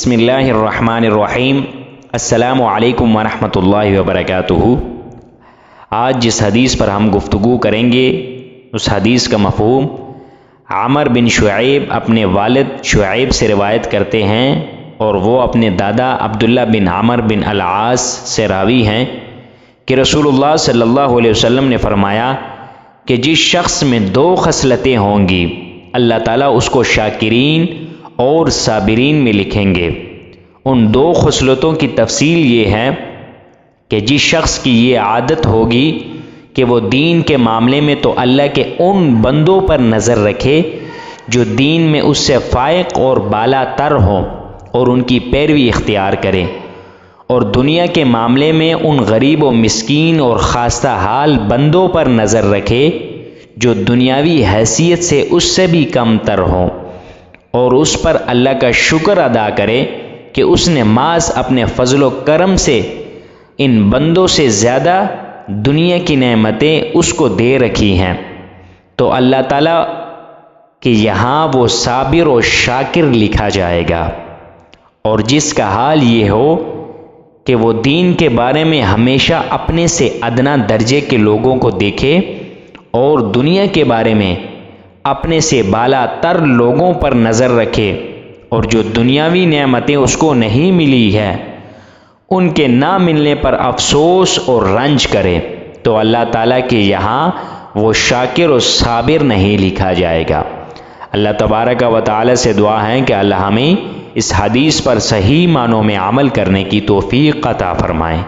بسم اللہ الرحمن الرحیم۔ السلام علیکم ورحمۃ اللہ وبرکاتہ۔ آج جس حدیث پر ہم گفتگو کریں گے اس حدیث کا مفہوم عمر بن شعیب اپنے والد شعیب سے روایت کرتے ہیں اور وہ اپنے دادا عبداللہ بن عمر بن العاص سے راوی ہیں کہ رسول اللہ صلی اللہ علیہ وسلم نے فرمایا کہ جس شخص میں دو خصلتیں ہوں گی اللہ تعالیٰ اس کو شاکرین اور صابرین میں لکھیں گے۔ ان دو خصلتوں کی تفصیل یہ ہے کہ جس شخص کی یہ عادت ہوگی کہ وہ دین کے معاملے میں تو اللہ کے ان بندوں پر نظر رکھے جو دین میں اس سے فائق اور بالا تر ہوں اور ان کی پیروی اختیار کرے، اور دنیا کے معاملے میں ان غریب و مسکین اور خاستہ حال بندوں پر نظر رکھے جو دنیاوی حیثیت سے اس سے بھی کم تر ہوں، اور اس پر اللہ کا شکر ادا کرے کہ اس نے محض اپنے فضل و کرم سے ان بندوں سے زیادہ دنیا کی نعمتیں اس کو دے رکھی ہیں، تو اللہ تعالیٰ کہ یہاں وہ صابر و شاکر لکھا جائے گا۔ اور جس کا حال یہ ہو کہ وہ دین کے بارے میں ہمیشہ اپنے سے ادنا درجے کے لوگوں کو دیکھے اور دنیا کے بارے میں اپنے سے بالا تر لوگوں پر نظر رکھے، اور جو دنیاوی نعمتیں اس کو نہیں ملی ہے ان کے نہ ملنے پر افسوس اور رنج کرے، تو اللہ تعالیٰ کے یہاں وہ شاکر و صابر نہیں لکھا جائے گا۔ اللہ تبارک و تعالیٰ سے دعا ہے کہ اللہ ہمیں اس حدیث پر صحیح معنوں میں عمل کرنے کی توفیق عطا فرمائے۔